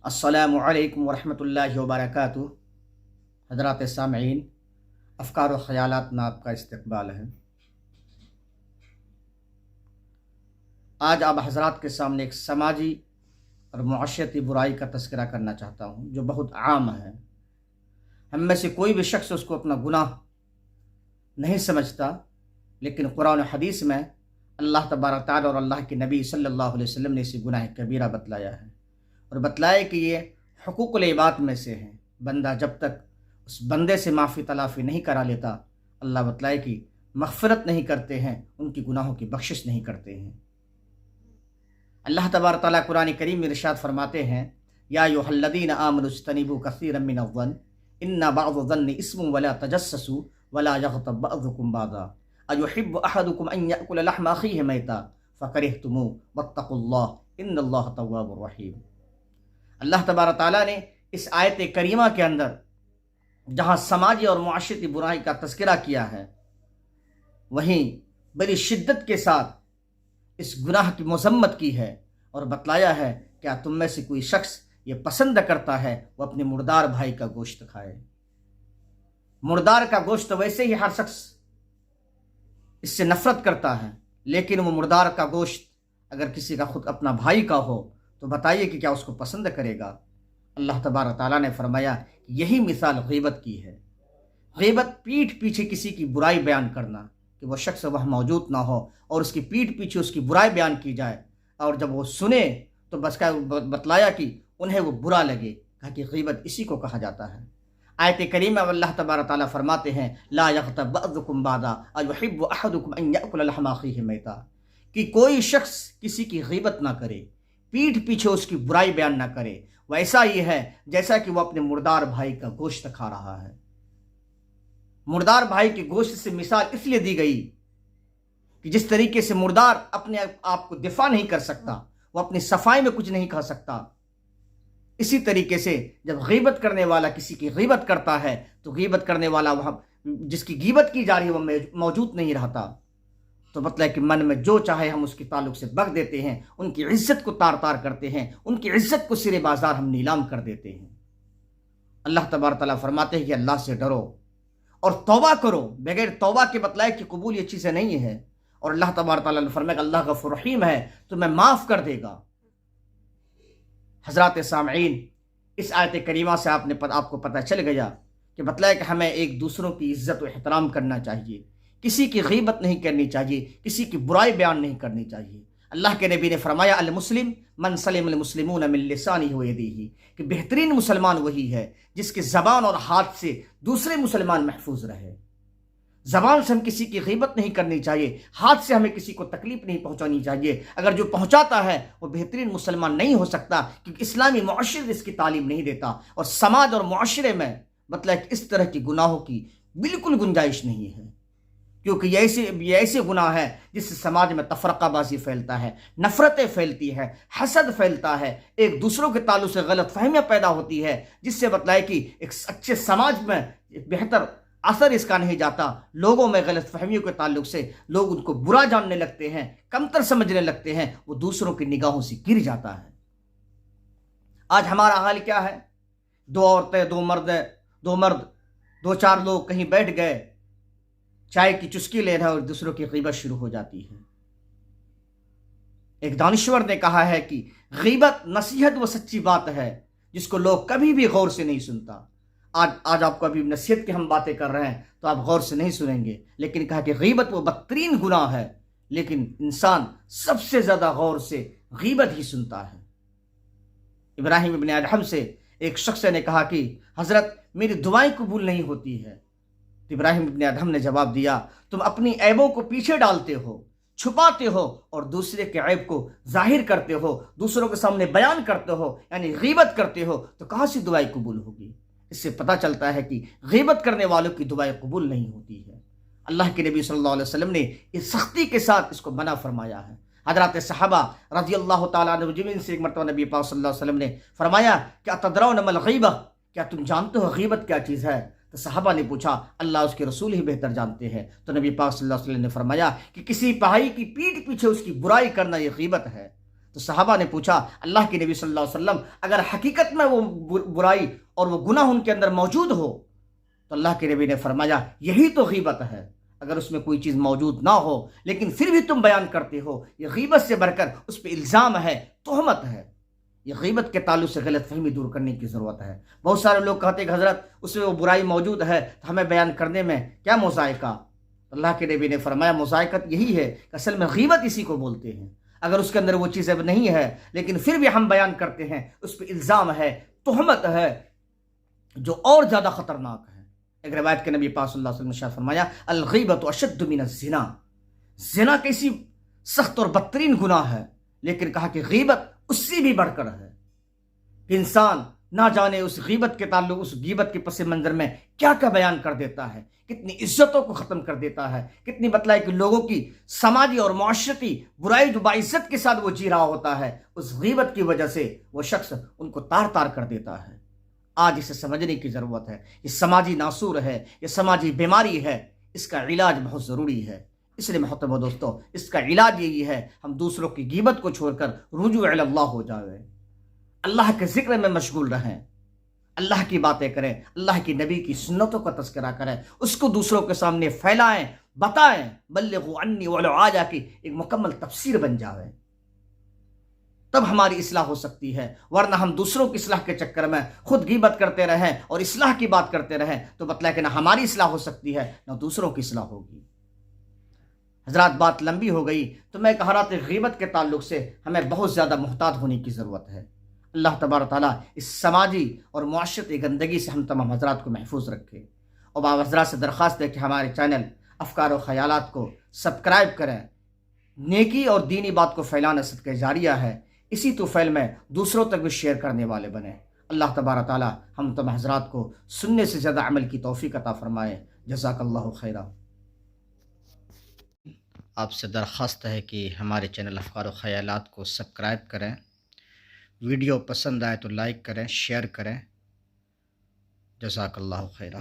السلام علیکم ورحمۃ اللہ وبرکاتہ۔ حضرات سامعین، افکار و خیالات میں آپ کا استقبال ہے۔ آج آپ حضرات کے سامنے ایک سماجی اور معاشرتی برائی کا تذکرہ کرنا چاہتا ہوں جو بہت عام ہے۔ ہم میں سے کوئی بھی شخص اس کو اپنا گناہ نہیں سمجھتا، لیکن قرآن و حدیث میں اللہ تبارک تعالیٰ اور اللہ کے نبی صلی اللہ علیہ وسلم نے اسے گناہ کبیرہ بتلایا ہے، اور بتلایا کہ یہ حقوق العباد میں سے ہے۔ بندہ جب تک اس بندے سے معافی تلافی نہیں کرا لیتا، اللہ بتلائے کہ مغفرت نہیں کرتے ہیں، ان کی گناہوں کی بخشش نہیں کرتے ہیں۔ اللہ تبارک تعالیٰ قرآن کریم میں ارشاد فرماتے ہیں، یا ایھا الذین آمنوا اجتنبوا کثیرا من الظن ان بعض الظن اسم ولا تجسسوا ولا یغتب بعضکم بعضا ایحب احدکم ان یأکل لحم اخیہ میتا فکرہتموہ واتقوا اللہ ان اللہ تواب رحیم۔ اللہ تبارک تعالیٰ نے اس آیت کریمہ کے اندر جہاں سماجی اور معاشرتی برائی کا تذکرہ کیا ہے، وہیں بڑی شدت کے ساتھ اس گناہ کی مذمت کی ہے اور بتلایا ہے کیا تم میں سے کوئی شخص یہ پسند کرتا ہے وہ اپنے مردار بھائی کا گوشت کھائے۔ مردار کا گوشت ویسے ہی ہر شخص اس سے نفرت کرتا ہے، لیکن وہ مردار کا گوشت اگر کسی کا خود اپنا بھائی کا ہو تو بتائیے کہ کیا اس کو پسند کرے گا۔ اللہ تبارک تعالیٰ نے فرمایا کہ یہی مثال غیبت کی ہے۔ غیبت پیٹھ پیچھے کسی کی برائی بیان کرنا، کہ وہ شخص وہاں موجود نہ ہو اور اس کی پیٹھ پیچھے اس کی برائی بیان کی جائے، اور جب وہ سنے تو بس کا بتلایا کہ انہیں وہ برا لگے، کہا کہ غیبت اسی کو کہا جاتا ہے۔ آیت کریمہ میں اللہ تبارک تعالیٰ فرماتے ہیں، لا یغتب بعضکم بعضا ایحب احدکم ان یأکل لحم اخیہ میتا، کہ کوئی شخص کسی کی غیبت نہ کرے، پیٹھ پیچھے اس کی برائی بیان نہ کرے، ویسا یہ ہے جیسا کہ وہ اپنے مردار بھائی کا گوشت کھا رہا ہے۔ مردار بھائی کے گوشت سے مثال اس لیے دی گئی کہ جس طریقے سے مردار اپنے آپ کو دفاع نہیں کر سکتا، وہ اپنی صفائی میں کچھ نہیں کھا سکتا، اسی طریقے سے جب غیبت کرنے والا کسی کی غیبت کرتا ہے تو غیبت کرنے والا وہاں جس کی غیبت کی جا رہی ہے وہ موجود نہیں رہتا، تو مطلب کہ من میں جو چاہے ہم اس کے تعلق سے بک دیتے ہیں، ان کی عزت کو تار تار کرتے ہیں، ان کی عزت کو سرے بازار ہم نیلام کر دیتے ہیں۔ اللہ تبارک تعالیٰ فرماتے ہیں کہ اللہ سے ڈرو اور توبہ کرو، بغیر توبہ کے بتلائے کہ قبول یہ چیزیں نہیں ہے، اور اللہ تبارک تعالیٰ نے فرمایا کہ اللہ غفور رحیم ہے تو میں معاف کر دے گا۔ حضرات سامعین، اس آیت کریمہ سے آپ کو پتہ چل گیا کہ بتلایا کہ ہمیں ایک دوسروں کی عزت و احترام کرنا چاہیے، کسی کی غیبت نہیں کرنی چاہیے، کسی کی برائی بیان نہیں کرنی چاہیے۔ اللہ کے نبی نے فرمایا، المسلم من سلم المسلمون من لسانہ و یدیہ، کہ بہترین مسلمان وہی ہے جس کے زبان اور ہاتھ سے دوسرے مسلمان محفوظ رہے۔ زبان سے ہم کسی کی غیبت نہیں کرنی چاہیے، ہاتھ سے ہمیں کسی کو تکلیف نہیں پہنچانی چاہیے۔ اگر جو پہنچاتا ہے وہ بہترین مسلمان نہیں ہو سکتا، کیونکہ اسلامی معاشرے اس کی تعلیم نہیں دیتا، اور سماج اور معاشرے میں مطلب کہ اس طرح کی گناہوں کی بالکل گنجائش نہیں ہے، کیونکہ یہ ایسے گناہ ہے جس سے سماج میں تفرقہ بازی پھیلتا ہے، نفرتیں پھیلتی ہے، حسد پھیلتا ہے، ایک دوسروں کے تعلق سے غلط فہمیاں پیدا ہوتی ہے، جس سے بتلائے کہ ایک اچھے سماج میں بہتر اثر اس کا نہیں جاتا۔ لوگوں میں غلط فہمیوں کے تعلق سے لوگ ان کو برا جاننے لگتے ہیں، کمتر سمجھنے لگتے ہیں، وہ دوسروں کی نگاہوں سے گر جاتا ہے۔ آج ہمارا حال کیا ہے؟ دو عورتیں، دو مرد، دو چار لوگ کہیں بیٹھ گئے، چائے کی چسکی لے رہے اور دوسروں کی غیبت شروع ہو جاتی ہے۔ ایک دانشور نے کہا ہے کہ غیبت نصیحت وہ سچی بات ہے جس کو لوگ کبھی بھی غور سے نہیں سنتا۔ آج آپ کو ابھی نصیحت کی ہم باتیں کر رہے ہیں تو آپ غور سے نہیں سنیں گے، لیکن کہا کہ غیبت وہ بدترین گناہ ہے، لیکن انسان سب سے زیادہ غور سے غیبت ہی سنتا ہے۔ ابراہیم ابن ادہم سے ایک شخص نے کہا کہ حضرت میری دعائیں قبول نہیں ہوتی ہے، تو ابراہیم ابن ادہم نے جواب دیا، تم اپنی عیبوں کو پیچھے ڈالتے ہو، چھپاتے ہو، اور دوسرے کے عیب کو ظاہر کرتے ہو، دوسروں کے سامنے بیان کرتے ہو، یعنی غیبت کرتے ہو، تو کہاں سے دعائیں قبول ہوگی؟ اس سے پتہ چلتا ہے کہ غیبت کرنے والوں کی دعائیں قبول نہیں ہوتی ہے۔ اللہ کے نبی صلی اللہ علیہ وسلم نے اس سختی کے ساتھ اس کو منع فرمایا ہے۔ حضرات صحابہ رضی اللہ تعالیٰ عنہ مجمعین سے ایک مرتبہ نبی پاک صلی اللہ علیہ وسلم نے فرمایا کہ اتدرون ما الغیبہ، کیا تم جانتے ہو غیبت کیا چیز ہے؟ تو صحابہ نے پوچھا، اللہ اس کے رسول ہی بہتر جانتے ہیں۔ تو نبی پاک صلی اللہ علیہ وسلم نے فرمایا کہ کسی بھائی کی پیٹھ پیچھے اس کی برائی کرنا یہ غیبت ہے۔ تو صحابہ نے پوچھا اللہ کے نبی صلی اللہ علیہ وسلم اگر حقیقت میں وہ برائی اور وہ گناہ ان کے اندر موجود ہو تو اللہ کے نبی نے فرمایا یہی تو غیبت ہے۔ اگر اس میں کوئی چیز موجود نہ ہو لیکن پھر بھی تم بیان کرتے ہو، یہ غیبت سے بڑھ کر اس پہ الزام ہے، تہمت ہے۔ یہ غیبت کے تعلق سے غلط فہمی دور کرنے کی ضرورت ہے۔ بہت سارے لوگ کہتے ہیں کہ حضرت اس میں وہ برائی موجود ہے تو ہمیں بیان کرنے میں کیا مذائقہ؟ اللہ کے نبی نے فرمایا مذائقت یہی ہے کہ اصل میں غیبت اسی کو بولتے ہیں۔ اگر اس کے اندر وہ چیز اب نہیں ہے لیکن پھر بھی ہم بیان کرتے ہیں، اس پہ الزام ہے، تہمت ہے، جو اور زیادہ خطرناک ہے۔ ایک روایت کے نبی پاک صلی اللہ علیہ وسلم نے ارشاد فرمایا الغیبت اشد من الزنا، زنا کیسی سخت اور بدترین گناہ ہے، لیکن کہا کہ غیبت اس سے بھی بڑھ کر ہے۔ انسان نہ جانے اس غیبت کے تعلق، اس غیبت کے پس منظر میں کیا کیا بیان کر دیتا ہے، کتنی عزتوں کو ختم کر دیتا ہے، کتنی بتلائے کہ لوگوں کی سماجی اور معاشرتی برائی جو باعزت کے ساتھ وہ جی رہا ہوتا ہے، اس غیبت کی وجہ سے وہ شخص ان کو تار تار کر دیتا ہے۔ آج اسے سمجھنے کی ضرورت ہے، یہ سماجی ناسور ہے، یہ سماجی بیماری ہے، اس کا علاج بہت ضروری ہے۔ اس لیے محترم دوستو، اس کا علاج یہی ہے ہم دوسروں کی غیبت کو چھوڑ کر رجوع الی اللہ ہو جائے، اللہ کے ذکر میں مشغول رہیں، اللہ کی باتیں کریں، اللہ کی نبی کی سنتوں کا تذکرہ کریں، اس کو دوسروں کے سامنے پھیلائیں، بتائیں، بلغوا عنی ولو آیہ کی ایک مکمل تفسیر بن جائے، تب ہماری اصلاح ہو سکتی ہے۔ ورنہ ہم دوسروں کی اصلاح کے چکر میں خود غیبت کرتے رہیں اور اصلاح کی بات کرتے رہیں تو بتلا کہ نہ ہماری اصلاح ہو سکتی ہے نہ دوسروں کی اصلاح ہوگی۔ حضرات بات لمبی ہو گئی تو میں کہہ رہا تھا غیبت کے تعلق سے ہمیں بہت زیادہ محتاط ہونے کی ضرورت ہے۔ اللہ تبارک تعالیٰ اس سماجی اور معاشرتی گندگی سے ہم تمام حضرات کو محفوظ رکھے، اور آپ حضرات سے درخواست ہے کہ ہمارے چینل افکار و خیالات کو سبسکرائب کریں۔ نیکی اور دینی بات کو پھیلانا صدقہ جاریہ ہے، اسی طوفیل میں دوسروں تک بھی شیئر کرنے والے بنیں۔ اللہ تبارک تعالیٰ ہم تمام حضرات کو سننے سے زیادہ عمل کی توفیق عطا فرمائے۔ جزاک اللہ خیرہ۔ آپ سے درخواست ہے کہ ہمارے چینل افکار و خیالات کو سبسکرائب کریں، ویڈیو پسند آئے تو لائک کریں، شیئر کریں۔ جزاک اللہ خیرہ۔